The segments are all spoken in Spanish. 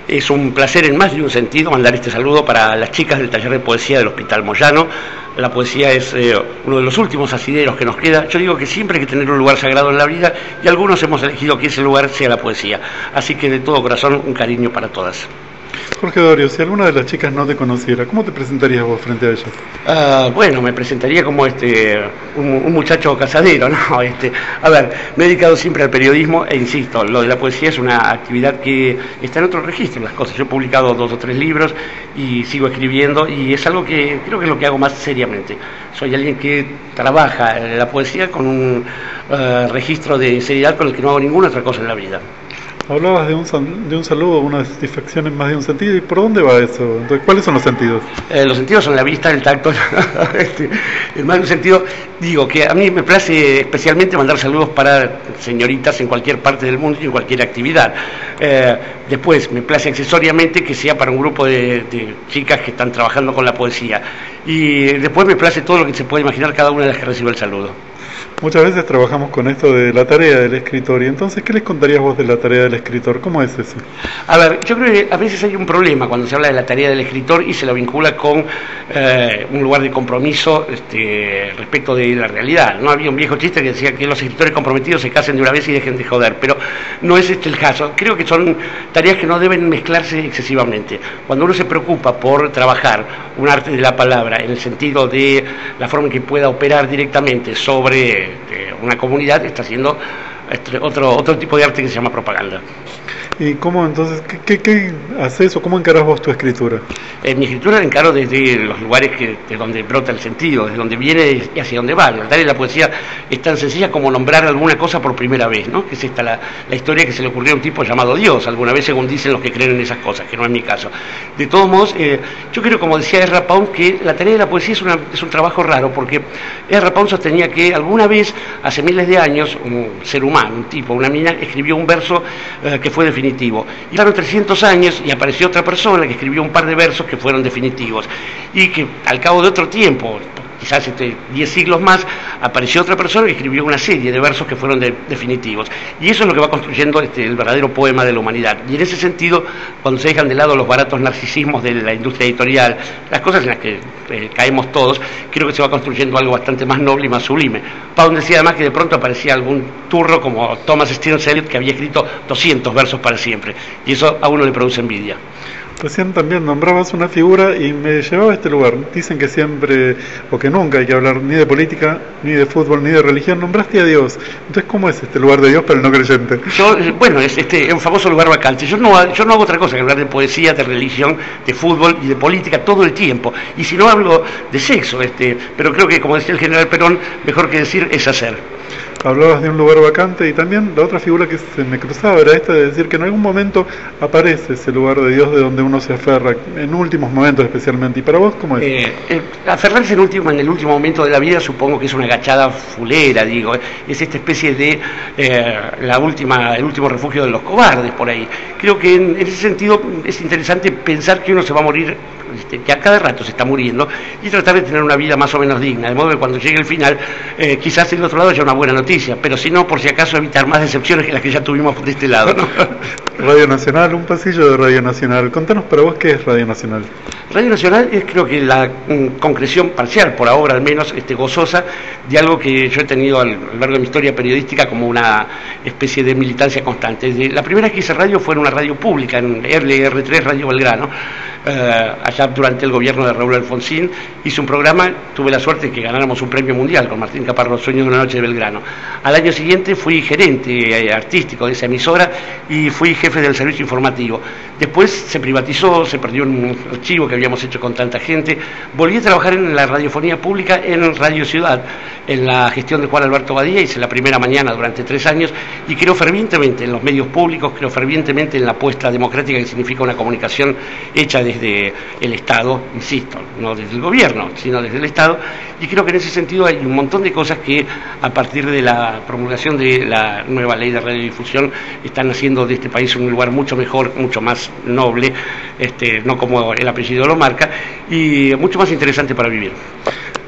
Es un placer en más de un sentido mandar este saludo para las chicas del taller de poesía del Hospital Moyano. La poesía es uno de los últimos asideros que nos queda. Yo digo que siempre hay que tener un lugar sagrado en la vida y algunos hemos elegido que ese lugar sea la poesía. Así que de todo corazón un cariño para todas. Jorge Dorio, si alguna de las chicas no te conociera, ¿cómo te presentarías vos frente a ellas? Bueno, me presentaría como un muchacho casadero, ¿no? A ver, me he dedicado siempre al periodismo e insisto, lo de la poesía es una actividad que está en otro registro, las cosas. Yo he publicado 2 o 3 libros y sigo escribiendo y es algo que creo que es lo que hago más seriamente. Soy alguien que trabaja la poesía con un registro de seriedad con el que no hago ninguna otra cosa en la vida. Hablabas de un saludo, una satisfacción en más de un sentido. ¿Y por dónde va eso? Entonces, ¿cuáles son los sentidos? Los sentidos son la vista, el tacto. En más de un sentido, digo que a mí me place especialmente mandar saludos para señoritas en cualquier parte del mundo y en cualquier actividad. Después, me place accesoriamente que sea para un grupo de chicas que están trabajando con la poesía. Y después me place todo lo que se puede imaginar cada una de las que recibe el saludo. Muchas veces trabajamos con esto de la tarea del escritor, y entonces, ¿qué les contarías vos de la tarea del escritor? ¿Cómo es eso? A ver, yo creo que a veces hay un problema cuando se habla de la tarea del escritor y se la vincula con un lugar de compromiso respecto de la realidad. No había un viejo chiste que decía que los escritores comprometidos se casen de una vez y dejen de joder, pero no es el caso. Creo que son tareas que no deben mezclarse excesivamente. Cuando uno se preocupa por trabajar un arte de la palabra en el sentido de la forma en que pueda operar directamente sobre una comunidad, está haciendo otro tipo de arte que se llama propaganda. ¿Y cómo entonces, qué haces o cómo encarás vos tu escritura? Mi escritura la encaro desde los lugares de donde brota el sentido, desde donde viene y hacia dónde va. La tarea de la poesía es tan sencilla como nombrar alguna cosa por primera vez, ¿no? Que es esta la historia que se le ocurrió a un tipo llamado Dios, alguna vez, según dicen los que creen en esas cosas, que no es mi caso. De todos modos, yo creo, como decía Ezra Pound, que la tarea de la poesía es un trabajo raro, porque Ezra Pound sostenía que alguna vez, hace miles de años, un ser humano, un tipo, una mina, escribió un verso que fue definitivo. Y pasaron 300 años y apareció otra persona que escribió un par de versos que fueron definitivos. Y que al cabo de otro tiempo, quizás 10 siglos más, apareció otra persona que escribió una serie de versos que fueron definitivos. Y eso es lo que va construyendo el verdadero poema de la humanidad. Y en ese sentido, cuando se dejan de lado los baratos narcisismos de la industria editorial, las cosas en las que caemos todos, creo que se va construyendo algo bastante más noble y más sublime. Pound decía además que de pronto aparecía algún turro como Thomas Stearns Eliot, que había escrito 200 versos para siempre. Y eso a uno le produce envidia. Recién también nombrabas una figura y me llevaba a este lugar. Dicen que siempre, o que nunca hay que hablar ni de política, ni de fútbol, ni de religión. Nombraste a Dios. Entonces, ¿cómo es este lugar de Dios para el no creyente? Bueno, es un famoso lugar vacante. Yo no hago otra cosa que hablar de poesía, de religión, de fútbol y de política todo el tiempo. Y si no hablo de sexo, pero creo que, como decía el general Perón, mejor que decir es hacer. Hablabas de un lugar vacante y también la otra figura que se me cruzaba era esta de decir que en algún momento aparece ese lugar de Dios de donde uno se aferra, en últimos momentos especialmente. ¿Y para vos cómo es? Aferrarse en el último momento de la vida supongo que es una agachada fulera, digo. Es esta especie de el último refugio de los cobardes por ahí. Creo que en ese sentido es interesante pensar que uno se va a morir, que a cada rato se está muriendo, y tratar de tener una vida más o menos digna, de modo que cuando llegue el final, quizás del otro lado haya una buena noticia, pero si no, por si acaso evitar más decepciones que las que ya tuvimos de este lado, ¿no? Radio Nacional, un pasillo de Radio Nacional. Contanos para vos qué es Radio Nacional. Radio Nacional es, creo que, la concreción parcial, por ahora al menos, gozosa, de algo que yo he tenido a lo largo de mi historia periodística como una especie de militancia constante. La primera vez que hice radio fue en una radio pública, en LR3 Radio Belgrano, allá durante el gobierno de Raúl Alfonsín. Hice un programa, tuve la suerte de que ganáramos un premio mundial con Martín Caparrós, Sueño de una noche de Belgrano. Al año siguiente fui gerente artístico de esa emisora y fui jefe del servicio informativo. Después se privatizó, se perdió un archivo que habíamos hecho con tanta gente. Volví a trabajar en la radiofonía pública en Radio Ciudad, en la gestión de Juan Alberto Badía. Hice la primera mañana durante 3 años y creo fervientemente en los medios públicos, creo fervientemente en la apuesta democrática que significa una comunicación hecha desde el Estado, insisto, no desde el gobierno, sino desde el Estado, y creo que en ese sentido hay un montón de cosas que a partir de la promulgación de la nueva ley de radiodifusión están haciendo de este país un lugar mucho mejor, mucho más noble, no como el apellido lo marca, y mucho más interesante para vivir.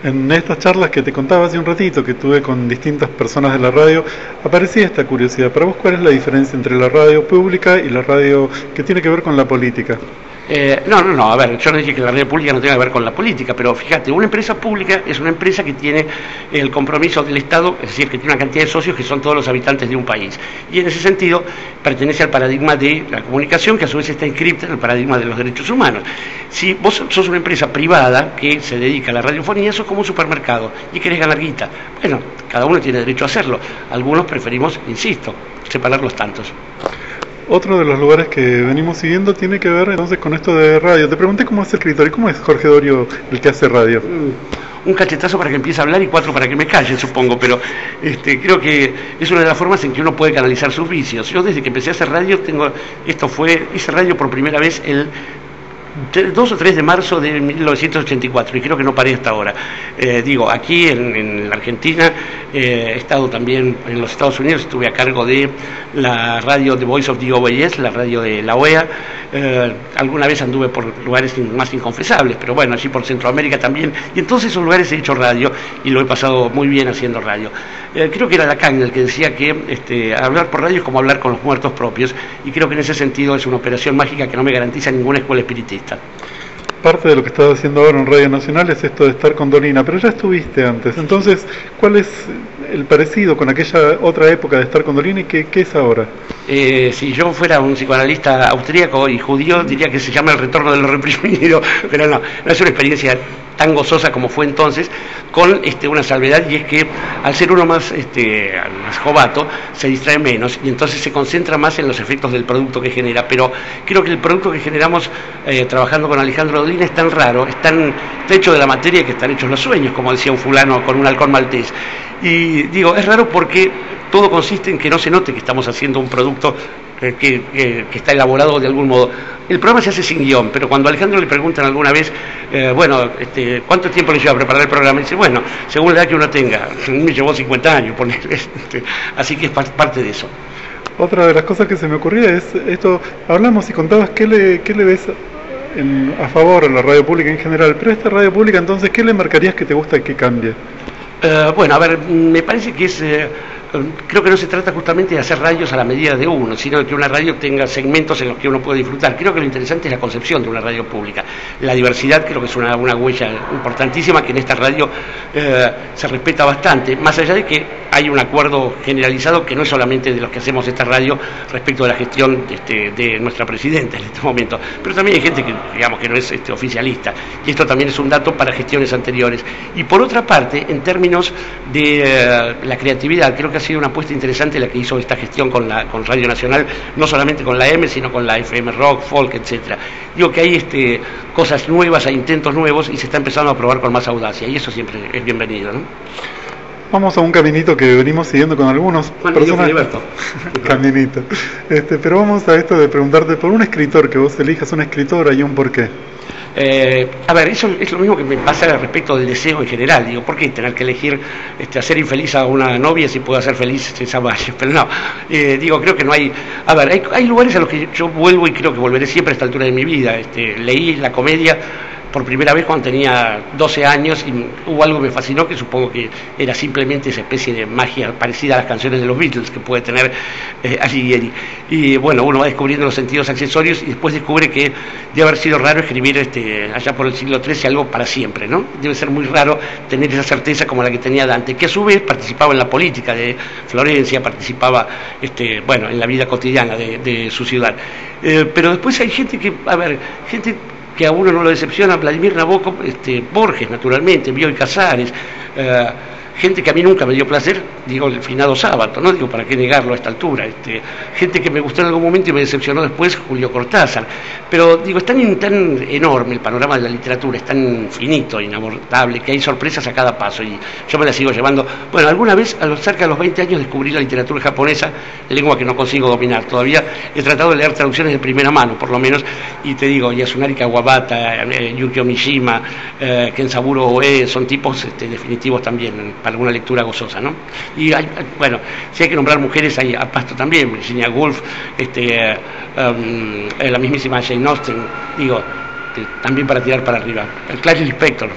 En estas charlas que te contaba hace un ratito, que tuve con distintas personas de la radio, aparecía esta curiosidad. Para vos, ¿cuál es la diferencia entre la radio pública y la radio que tiene que ver con la política? No, a ver, yo no dije que la radio pública no tenga que ver con la política, pero fíjate, una empresa pública es una empresa que tiene el compromiso del Estado, es decir, que tiene una cantidad de socios que son todos los habitantes de un país, y en ese sentido pertenece al paradigma de la comunicación, que a su vez está inscripta en el paradigma de los derechos humanos. Si vos sos una empresa privada que se dedica a la radiofonía, sos como un supermercado y querés ganar guita. Bueno, cada uno tiene derecho a hacerlo, algunos preferimos, insisto, separar los tantos. Otro de los lugares que venimos siguiendo tiene que ver entonces con esto de radio. Te pregunté cómo es el escritor y cómo es Jorge Dorio el que hace radio. Un cachetazo para que empiece a hablar y 4 para que me calle, supongo, pero creo que es una de las formas en que uno puede canalizar sus vicios. Yo desde que empecé a hacer radio hice radio por primera vez el 2 o 3 de marzo de 1984 y creo que no paré hasta ahora. Aquí en la Argentina, he estado también en los Estados Unidos, estuve a cargo de la radio The Voice of the OAS, la radio de la OEA. Alguna vez anduve por lugares más inconfesables, pero bueno, allí por Centroamérica también, y en todos esos lugares he hecho radio y lo he pasado muy bien haciendo radio. Creo que era Lacan el que decía que hablar por radio es como hablar con los muertos propios, y creo que en ese sentido es una operación mágica que no me garantiza ninguna escuela espiritista. Parte de lo que estás haciendo ahora en Radio Nacional es esto de estar con Dolina, pero ya estuviste antes. Entonces, ¿cuál es el parecido con aquella otra época de estar con Dolina y qué es ahora? Si yo fuera un psicoanalista austríaco y judío, diría que se llama El retorno de lo reprimido, pero no es una experiencia tan gozosa como fue entonces, con una salvedad, y es que al ser uno más jovato, se distrae menos y entonces se concentra más en los efectos del producto que genera. Pero creo que el producto que generamos trabajando con Alejandro Dolina es tan raro, está hecho de la materia que están hechos los sueños, como decía un fulano con un halcón maltés. Y digo, es raro porque todo consiste en que no se note que estamos haciendo un producto que está elaborado de algún modo. El programa se hace sin guión, pero cuando a Alejandro le preguntan alguna vez, ¿cuánto tiempo le lleva a preparar el programa? Y dice, bueno, según la edad que uno tenga, me llevó 50 años, así que es parte de eso. Otra de las cosas que se me ocurría es esto, hablamos y contabas qué le ves a favor a la radio pública en general, pero esta radio pública entonces, ¿qué le marcarías que te gusta que cambie? Me parece que creo que no se trata justamente de hacer radios a la medida de uno, sino de que una radio tenga segmentos en los que uno puede disfrutar. Creo que lo interesante es la concepción de una radio pública. La diversidad creo que es una huella importantísima que en esta radio se respeta bastante, más allá de que hay un acuerdo generalizado que no es solamente de los que hacemos esta radio respecto de la gestión de nuestra presidenta en este momento, pero también hay gente que no es oficialista, y esto también es un dato para gestiones anteriores. Y por otra parte, en términos de la creatividad, creo que ha sido una apuesta interesante la que hizo esta gestión con Radio Nacional, no solamente con la M, sino con la FM Rock, Folk, etcétera. Digo que hay cosas nuevas, hay intentos nuevos y se está empezando a probar con más audacia, y eso siempre es bienvenido, ¿no? Vamos a un caminito que venimos siguiendo con algunos personas. Caminito. Pero vamos a esto de preguntarte por un escritor, que vos elijas una escritora y un porqué. Eso es lo mismo que me pasa respecto del deseo en general. Digo, ¿por qué tener que elegir hacer infeliz a una novia si puedo hacer feliz esa valle? Pero no, creo que no hay. Hay lugares a los que yo vuelvo y creo que volveré siempre a esta altura de mi vida. Leí la comedia por primera vez cuando tenía 12 años y hubo algo que me fascinó, que supongo que era simplemente esa especie de magia parecida a las canciones de los Beatles que puede tener Alighieri. Y bueno, uno va descubriendo los sentidos accesorios y después descubre que debe haber sido raro escribir allá por el siglo XIII algo para siempre, ¿no? Debe ser muy raro tener esa certeza como la que tenía Dante, que a su vez participaba en la política de Florencia, participaba en la vida cotidiana de su ciudad. Pero después hay gente que a uno no lo decepciona, Vladimir Nabokov, Borges, naturalmente, Bioy Casares, gente que a mí nunca me dio placer, el finado Sábato, ¿no? ¿Para qué negarlo a esta altura? Gente que me gustó en algún momento y me decepcionó después, Julio Cortázar. Pero es tan enorme el panorama de la literatura, es tan finito, inabordable, que hay sorpresas a cada paso y yo me las sigo llevando. Bueno, alguna vez, cerca de los 20 años, descubrí la literatura japonesa, lengua que no consigo dominar todavía. He tratado de leer traducciones de primera mano, por lo menos, y te digo, Yasunari Kawabata, Yukio Mishima, Kensaburo Oe, son tipos definitivos también para una lectura gozosa, ¿no? Y si hay que nombrar mujeres, hay a pasto también, Virginia Woolf, la mismísima Jane Austen, también para tirar para arriba. El Clarice Lispector.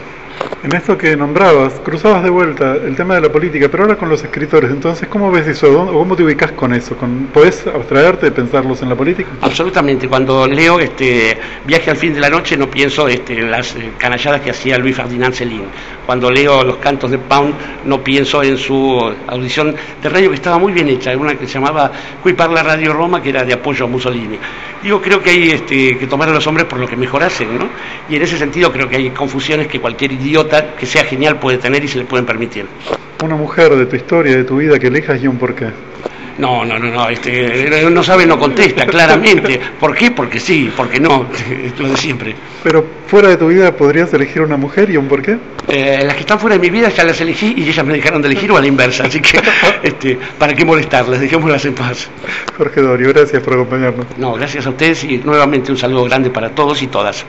En esto que nombrabas, cruzabas de vuelta el tema de la política, pero ahora con los escritores, entonces, ¿cómo ves eso? ¿O cómo te ubicas con eso? ¿Podés abstraerte de pensarlos en la política? Absolutamente. Cuando leo Viaje al fin de la noche no pienso en las canalladas que hacía Luis Ferdinand Céline. Cuando leo Los cantos de Pound no pienso en su audición de radio, que estaba muy bien hecha, una que se llamaba Qui parla Radio Roma, que era de apoyo a Mussolini. Creo que hay que tomar a los hombres por lo que mejor hacen, ¿no? Y en ese sentido creo que hay confusiones que cualquier idiota que sea genial puede tener y se le pueden permitir. Una mujer de tu historia, de tu vida, que elijas y un porqué. No, no sabe, no contesta, claramente. ¿Por qué? Porque sí, porque no, lo de siempre. Pero fuera de tu vida, ¿podrías elegir una mujer y un porqué? Las que están fuera de mi vida ya las elegí y ellas me dejaron de elegir o a la inversa, así que ¿para qué molestarlas? Dejémoslas en paz. Jorge Dorio, gracias por acompañarnos. No, gracias a ustedes y nuevamente un saludo grande para todos y todas.